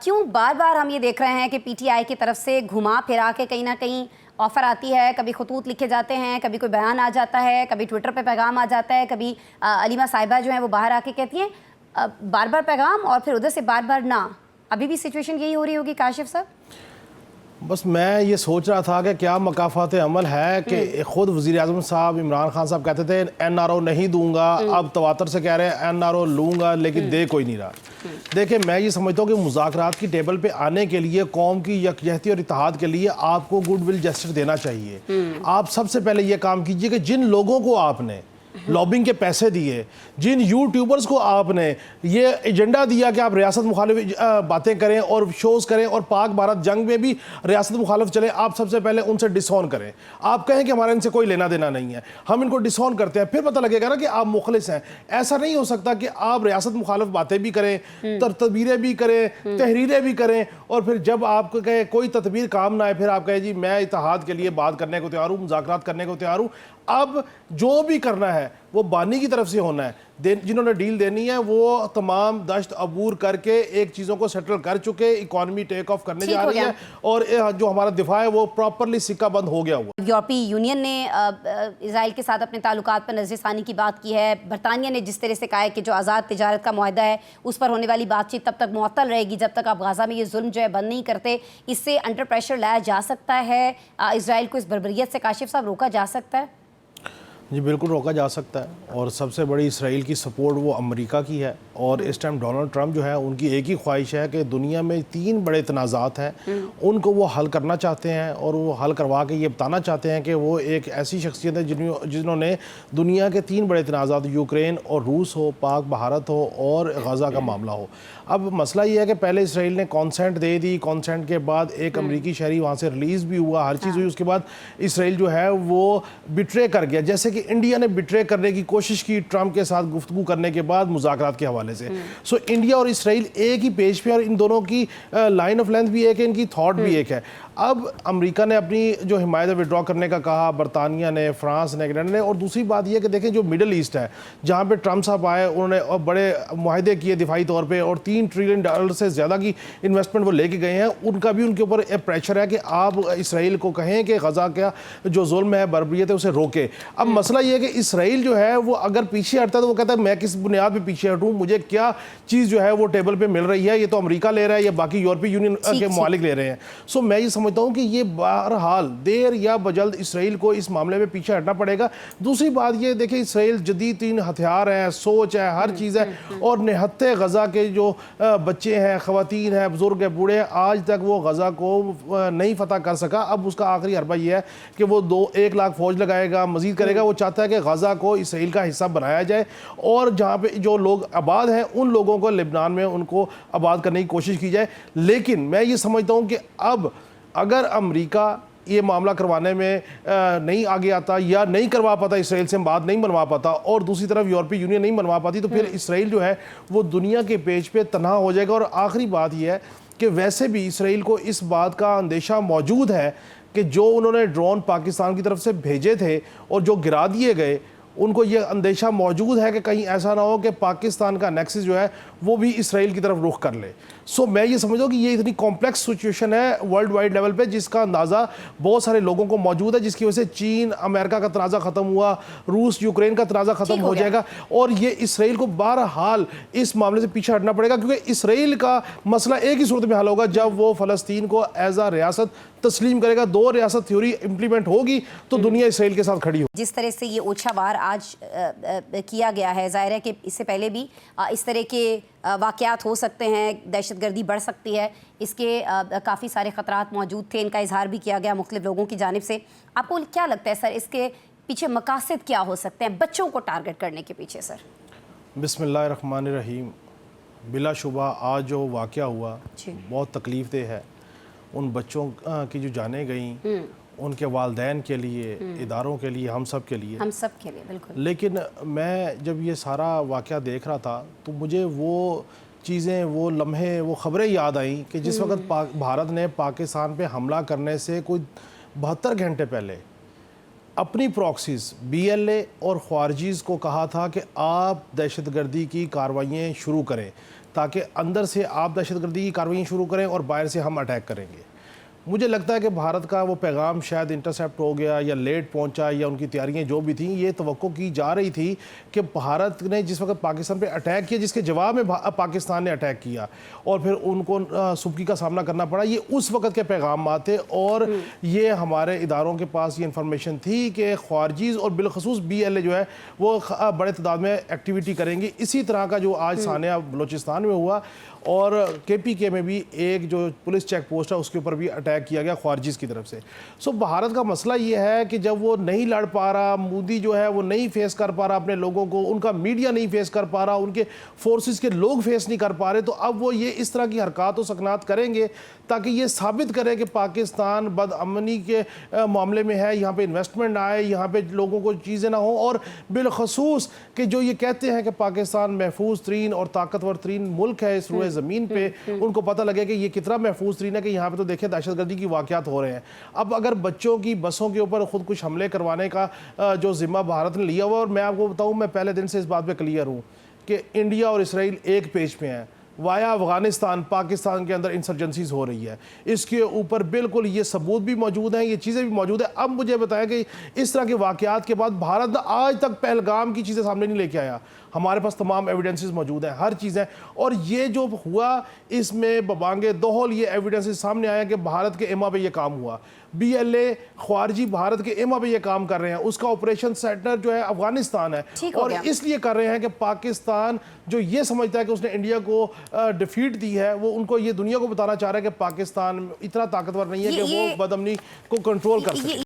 کیوں بار بار ہم یہ دیکھ رہے ہیں کہ پی ٹی آئی کی طرف سے گھما پھرا کے کہیں نہ کہیں آفر آتی ہے، کبھی خطوط لکھے جاتے ہیں، کبھی کوئی بیان آ جاتا ہے، کبھی ٹویٹر پہ پیغام آ جاتا ہے، کبھی علیمہ صاحبہ جو ہیں وہ باہر آ کے کہتی ہیں بار بار پیغام اور پھر ادھر سے بار بار نہ. ابھی بھی سچویشن یہی ہو رہی ہوگی کاشف صاحب؟ بس میں یہ سوچ رہا تھا کہ کیا مکافات عمل ہے کہ خود وزیر اعظم صاحب عمران خان صاحب کہتے تھے این آر او نہیں دوں گا، اب تواتر سے کہہ رہے ہیں این آر او لوں گا لیکن دے کوئی نہیں رہا. دیکھیں میں یہ سمجھتا ہوں کہ مذاکرات کی ٹیبل پہ آنے کے لیے قوم کی یکجہتی اور اتحاد کے لیے آپ کو گڈ ول جسٹر دینا چاہیے. آپ سب سے پہلے یہ کام کیجئے کہ جن لوگوں کو آپ نے لابنگ کے پیسے دیے، جن یوٹیوبرز کو آپ نے یہ ایجنڈا دیا کہ آپ ریاست مخالف باتیں کریں اور شوز کریں اور پاک بھارت جنگ میں بھی ریاست مخالف چلیں، آپ سب سے پہلے ان سے ڈس آن کریں. آپ کہیں کہ ہمارا ان سے کوئی لینا دینا نہیں ہے، ہم ان کو ڈس آن کرتے ہیں، پھر پتہ لگے گا نا کہ آپ مخلص ہیں. ایسا نہیں ہو سکتا کہ آپ ریاست مخالف باتیں بھی کریں، تدبیریں بھی کریں، تحریریں بھی کریں، اور پھر جب آپ کو کہے کوئی تدبیر کام نہ آئے پھر آپ کہیں جی میں اتحاد کے لیے بات کرنے کو تیار ہوں، مذاکرات کرنے کو تیار ہوں. اب جو بھی کرنا ہے وہ بانی کی طرف سے ہونا ہے. جنہوں نے ڈیل دینی ہے وہ تمام دشت عبور کر کے ایک چیزوں کو سیٹل کر چکے، اکانومی ٹیک آف کرنے جا رہی ہے اور جو ہمارا دفاع ہے وہ پراپرلی سکہ بند ہو گیا ہوا. یورپی یونین نے اسرائیل کے ساتھ اپنے تعلقات پر نظر ثانی کی بات کی ہے. برطانیہ نے جس طرح سے کہا ہے کہ جو آزاد تجارت کا معاہدہ ہے اس پر ہونے والی بات چیت تب تک معطل رہے گی جب تک آپ غزہ میں یہ ظلم جو ہے بند نہیں کرتے. اس سے انڈر پریشر لایا جا سکتا ہے اسرائیل کو، اس بربریت سے کاشف صاحب روکا جا سکتا ہے؟ جی بالکل روکا جا سکتا ہے، اور سب سے بڑی اسرائیل کی سپورٹ وہ امریکہ کی ہے. اور اس ٹائم ڈونلڈ ٹرمپ جو ہے ان کی ایک ہی خواہش ہے کہ دنیا میں 3 بڑے تنازعات ہیں ان کو وہ حل کرنا چاہتے ہیں، اور وہ حل کروا کے یہ بتانا چاہتے ہیں کہ وہ ایک ایسی شخصیت ہے جنہوں نے دنیا کے 3 بڑے تنازعات، یوکرین اور روس ہو، پاک بھارت ہو اور غزہ کا معاملہ ہو. اب مسئلہ یہ ہے کہ پہلے اسرائیل نے کانسنٹ دے دی، کانسنٹ کے بعد ایک امریکی شہری وہاں سے ریلیز بھی ہوا، ہر چیز ہوئی، اس کے بعد اسرائیل جو ہے وہ بٹرے کر گیا، جیسے کہ انڈیا نے بٹرے کرنے کی کوشش کی ٹرمپ کے ساتھ گفتگو کرنے کے بعد مذاکرات کے حوالے سے. سو انڈیا اور اسرائیل ایک ہی پیج پہ، اور ان دونوں کی لائن آف لینتھ بھی ایک ہے، ان کی تھاٹ بھی ایک ہے. اب امریکہ نے اپنی جو حمایت وڈرا کرنے کا کہا، برطانیہ نے، فرانس نے، انگلینڈ نے. اور دوسری بات یہ کہ دیکھیں جو مڈل ایسٹ ہے جہاں پہ ٹرمپ صاحب آئے، انہوں نے بڑے معاہدے کیے دفاعی طور پہ اور $3 ٹریلین سے زیادہ کی انویسٹمنٹ وہ لے کے گئے ہیں. ان کا بھی ان کے اوپر پریشر ہے کہ آپ اسرائیل کو کہیں کہ غزہ کا جو ظلم ہے، بربریت ہے، اسے روکے. اب مسئلہ یہ ہے کہ اسرائیل جو ہے وہ اگر پیچھے ہٹتا ہے تو وہ کہتا ہے میں کس بنیاد پہ پیچھے ہٹوں، مجھے کیا چیز جو ہے وہ ٹیبل پہ مل رہی ہے، یہ تو امریکہ لے رہا ہے یا باقی یورپی یونین کے ممالک لے رہے ہیں. سو میں یہ سمجھتا ہوں کہ یہ بہرحال دیر یا بجلد اسرائیل کو اس معاملے میں پیچھے ہٹنا پڑے گا. دوسری بات یہ دیکھیں اسرائیل جدید ترین ہتھیار ہے، سوچ ہے، ہر چیز ہے، اور نہتے غزہ کے جو بچے ہیں، خواتین ہیں، بزرگ ہیں، بوڑھے ہیں، آج تک وہ غزہ کو نہیں فتح کر سکا. اب اس کا آخری حربہ یہ ہے کہ وہ 1 لاکھ فوج لگائے گا، مزید کرے گا. وہ چاہتا ہے کہ غزہ کو اسرائیل کا حصہ بنایا جائے اور جہاں پہ جو لوگ آباد ہیں ان لوگوں کو لبنان میں ان کو آباد کرنے کی کوشش کی جائے. لیکن میں یہ سمجھتا ہوں کہ اب اگر امریکہ یہ معاملہ کروانے میں نہیں آگے آتا یا نہیں کروا پاتا، اسرائیل سے بات نہیں بنوا پاتا، اور دوسری طرف یورپی یونین نہیں بنوا پاتی، تو پھر اسرائیل جو ہے وہ دنیا کے پیج پہ تنہا ہو جائے گا. اور آخری بات یہ ہے کہ ویسے بھی اسرائیل کو اس بات کا اندیشہ موجود ہے کہ جو انہوں نے ڈرون پاکستان کی طرف سے بھیجے تھے اور جو گرا دیے گئے، ان کو یہ اندیشہ موجود ہے کہ کہیں ایسا نہ ہو کہ پاکستان کا نیکسس جو ہے وہ بھی اسرائیل کی طرف رخ کر لے. سو میں یہ سمجھتا ہوں کہ یہ اتنی کمپلیکس سچویشن ہے ورلڈ وائڈ لیول پہ جس کا اندازہ بہت سارے لوگوں کو موجود ہے، جس کی وجہ سے چین امریکہ کا تنازع ختم ہوا، روس یوکرین کا تنازع ختم ہو جائے گا، اور یہ اسرائیل کو بہرحال اس معاملے سے پیچھے ہٹنا پڑے گا. کیونکہ اسرائیل کا مسئلہ ایک ہی صورت میں حل ہوگا جب وہ فلسطین کو ایز اے ریاست تسلیم کرے گا. 2 ریاست تھیوری امپلیمنٹ ہوگی تو دنیا اسرائیل کے ساتھ کھڑی ہوگی. جس طرح سے یہ اوچھا وار آج کیا گیا ہے، ظاہر ہے کہ اس سے پہلے بھی اس طرح کے واقعات ہو سکتے ہیں، دہشت گردی بڑھ سکتی ہے، اس کے کافی سارے خطرات موجود تھے، ان کا اظہار بھی کیا گیا مختلف لوگوں کی جانب سے. آپ کو کیا لگتا ہے سر اس کے پیچھے مقاصد کیا ہو سکتے ہیں بچوں کو ٹارگٹ کرنے کے پیچھے سر؟ بسم اللہ الرحمن الرحیم. بلا شبہ آج جو واقعہ ہوا بہت تکلیف دہ ہے. ان بچوں کی جو جانیں گئیں، ان کے والدین کے لیے، اداروں کے لیے، ہم سب کے لیے بالکل. لیکن میں جب یہ سارا واقعہ دیکھ رہا تھا تو مجھے وہ چیزیں، وہ لمحے، وہ خبریں یاد آئیں کہ جس وقت بھارت نے پاکستان پہ حملہ کرنے سے کوئی 72 گھنٹے پہلے اپنی پراکسیز بی ایل اے اور خارجیز کو کہا تھا کہ آپ دہشت گردی کی کاروائیاں شروع کریں تاکہ اندر سے آپ دہشت گردی کی کارروائیاں شروع کریں اور باہر سے ہم اٹیک کریں گے. مجھے لگتا ہے کہ بھارت کا وہ پیغام شاید انٹرسیپٹ ہو گیا یا لیٹ پہنچا, یا ان کی تیاریاں جو بھی تھیں, یہ توقع کی جا رہی تھی کہ بھارت نے جس وقت پاکستان پہ اٹیک کیا, جس کے جواب میں پاکستان نے اٹیک کیا اور پھر ان کو سبکی کا سامنا کرنا پڑا, یہ اس وقت کے پیغامات تھے. اور یہ ہمارے اداروں کے پاس یہ انفارمیشن تھی کہ خارجیز اور بالخصوص BLA جو ہے وہ بڑے تعداد میں ایکٹیویٹی کریں گی. اسی طرح کا جو آج سانحہ بلوچستان میں ہوا, اور KPK میں بھی ایک جو پولیس چیک پوسٹ ہے اس کے اوپر بھی اٹیک کیا گیا خارجیز کی طرف سے. سو بھارت کا مسئلہ یہ ہے کہ جب وہ نہیں لڑ پا رہا, مودی جو ہے وہ نہیں فیس کر پا رہا اپنے لوگوں کو, ان کا میڈیا نہیں فیس کر پا رہا, ان کے فورسز کے لوگ فیس نہیں کر پا رہے, تو اب وہ یہ اس طرح کی حرکات و سکنات کریں گے تاکہ یہ ثابت کریں کہ پاکستان بد امنی کے معاملے میں ہے, یہاں پہ انویسٹمنٹ آئے, یہاں پہ لوگوں کو چیزیں نہ ہوں, اور بالخصوص کہ جو یہ کہتے ہیں کہ پاکستان محفوظ ترین اور طاقتور ترین ملک ہے اس روئے زمین پہ, ان کو پتہ لگے کہ یہ کتنا محفوظ ترین ہے کہ یہاں پہ تو دیکھیں دہشت گردی کی واقعات ہو رہے ہیں. اب اگر بچوں کی بسوں کے اوپر خود کچھ حملے کروانے کا جو ذمہ بھارت نے لیا ہوا, اور میں آپ کو بتاؤں میں پہلے دن سے اس بات پہ کلیئر ہوں کہ انڈیا اور اسرائیل ایک پیج پہ ہیں, وایا افغانستان پاکستان کے اندر انسرجنسیز ہو رہی ہے, اس کے اوپر بالکل یہ ثبوت بھی موجود ہیں, یہ چیزیں بھی موجود ہیں. اب مجھے بتائیں کہ اس طرح کے واقعات کے بعد بھارت آج تک پہلگام کی چیزیں سامنے نہیں لے کے آیا. ہمارے پاس تمام ایویڈنسز موجود ہیں, ہر چیزیں, اور یہ جو ہوا اس میں ببانگ دوہل یہ ایویڈنسز سامنے آیا کہ بھارت کے ایما پہ یہ کام ہوا. BLA خارجی بھارت کے ایما پہ یہ کام کر رہے ہیں, اس کا آپریشن سینٹر جو ہے افغانستان ہے, اور اس لیے کر رہے ہیں کہ پاکستان جو یہ سمجھتا ہے کہ اس نے انڈیا کو ڈیفیٹ دی ہے, وہ ان کو یہ دنیا کو بتانا چاہ رہا ہے کہ پاکستان اتنا طاقتور نہیں ہے کہ وہ بد امنی کو کنٹرول کر سکے.